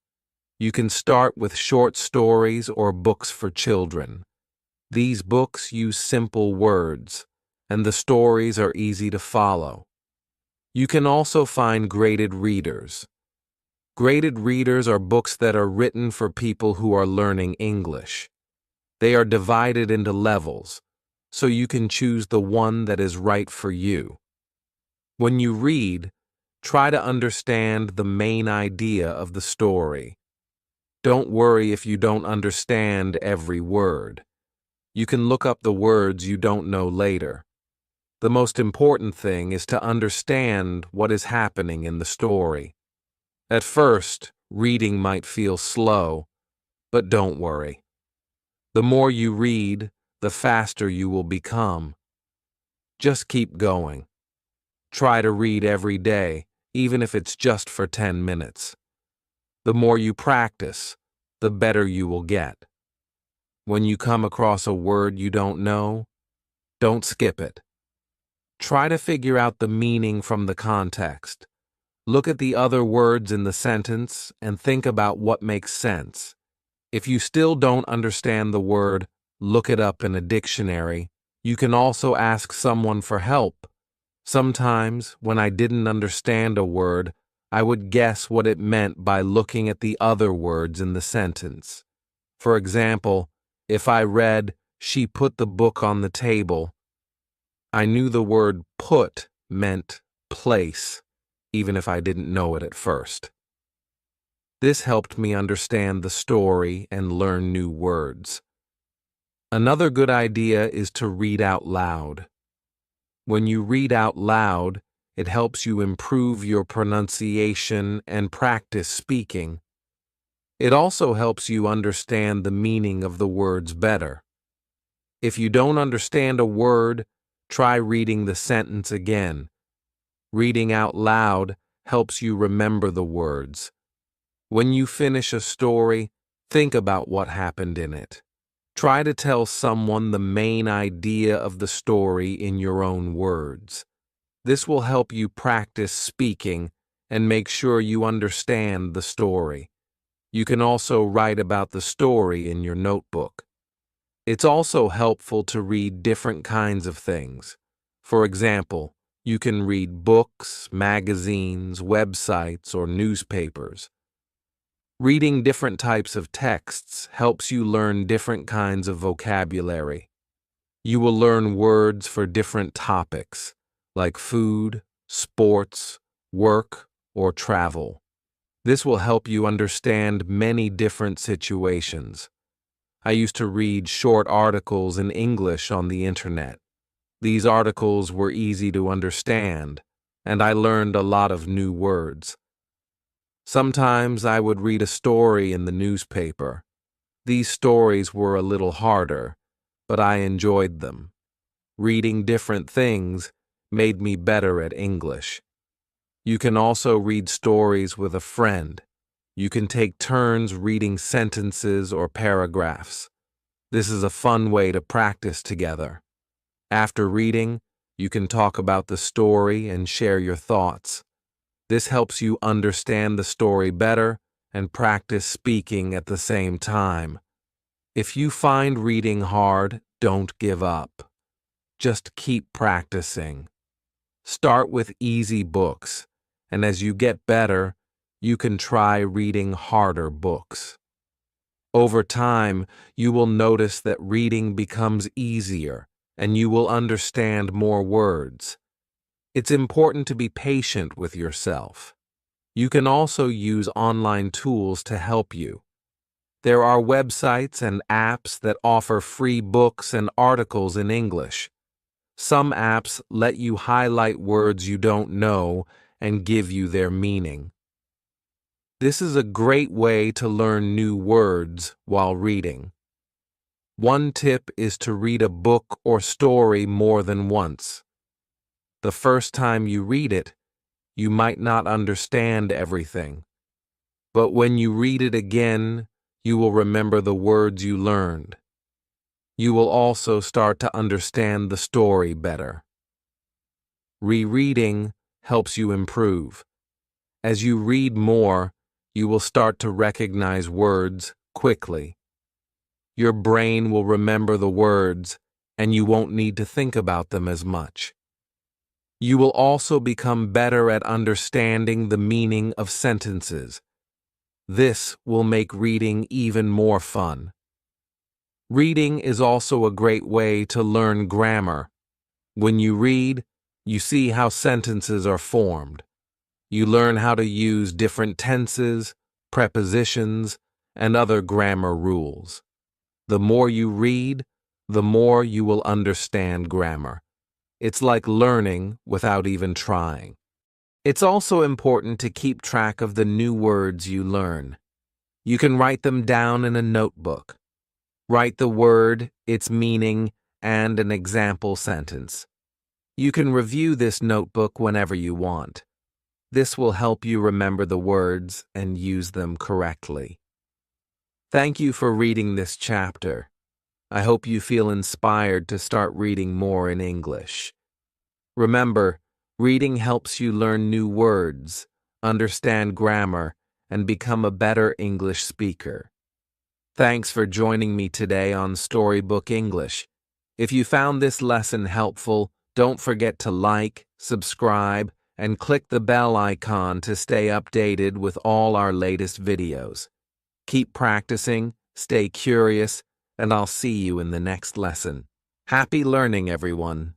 You can start with short stories or books for children. These books use simple words, and the stories are easy to follow. You can also find graded readers. Graded readers are books that are written for people who are learning English. They are divided into levels, so you can choose the one that is right for you. When you read, try to understand the main idea of the story. Don't worry if you don't understand every word. You can look up the words you don't know later. The most important thing is to understand what is happening in the story. At first, reading might feel slow, but don't worry. The more you read, the faster you will become. Just keep going. Try to read every day, even if it's just for 10 minutes. The more you practice, the better you will get. When you come across a word you don't know, don't skip it. Try to figure out the meaning from the context. Look at the other words in the sentence and think about what makes sense. If you still don't understand the word, look it up in a dictionary. You can also ask someone for help. Sometimes, when I didn't understand a word, I would guess what it meant by looking at the other words in the sentence. For example, if I read, "She put the book on the table," I knew the word put meant place, even if I didn't know it at first. This helped me understand the story and learn new words. Another good idea is to read out loud. When you read out loud, it helps you improve your pronunciation and practice speaking. It also helps you understand the meaning of the words better. If you don't understand a word, try reading the sentence again. Reading out loud helps you remember the words. When you finish a story, think about what happened in it. Try to tell someone the main idea of the story in your own words. This will help you practice speaking and make sure you understand the story. You can also write about the story in your notebook. It's also helpful to read different kinds of things. For example, you can read books, magazines, websites, or newspapers. Reading different types of texts helps you learn different kinds of vocabulary. You will learn words for different topics, like food, sports, work, or travel. This will help you understand many different situations. I used to read short articles in English on the internet. These articles were easy to understand, and I learned a lot of new words. Sometimes I would read a story in the newspaper. These stories were a little harder, but I enjoyed them. Reading different things made me better at English. You can also read stories with a friend. You can take turns reading sentences or paragraphs. This is a fun way to practice together. After reading, you can talk about the story and share your thoughts. This helps you understand the story better and practice speaking at the same time. If you find reading hard, don't give up. Just keep practicing. Start with easy books, and as you get better, you can try reading harder books. Over time, you will notice that reading becomes easier, and you will understand more words. It's important to be patient with yourself. You can also use online tools to help you. There are websites and apps that offer free books and articles in English. Some apps let you highlight words you don't know and give you their meaning. This is a great way to learn new words while reading. One tip is to read a book or story more than once. The first time you read it, you might not understand everything. But when you read it again, you will remember the words you learned. You will also start to understand the story better. Rereading helps you improve. As you read more, you will start to recognize words quickly. Your brain will remember the words, and you won't need to think about them as much. You will also become better at understanding the meaning of sentences. This will make reading even more fun. Reading is also a great way to learn grammar. When you read, you see how sentences are formed. You learn how to use different tenses, prepositions, and other grammar rules. The more you read, the more you will understand grammar. It's like learning without even trying. It's also important to keep track of the new words you learn. You can write them down in a notebook. Write the word, its meaning, and an example sentence. You can review this notebook whenever you want. This will help you remember the words and use them correctly. Thank you for reading this chapter. I hope you feel inspired to start reading more in English. Remember, reading helps you learn new words, understand grammar, and become a better English speaker. Thanks for joining me today on Storybook English. If you found this lesson helpful, don't forget to like, subscribe, and click the bell icon to stay updated with all our latest videos. Keep practicing, stay curious, and I'll see you in the next lesson. Happy learning, everyone!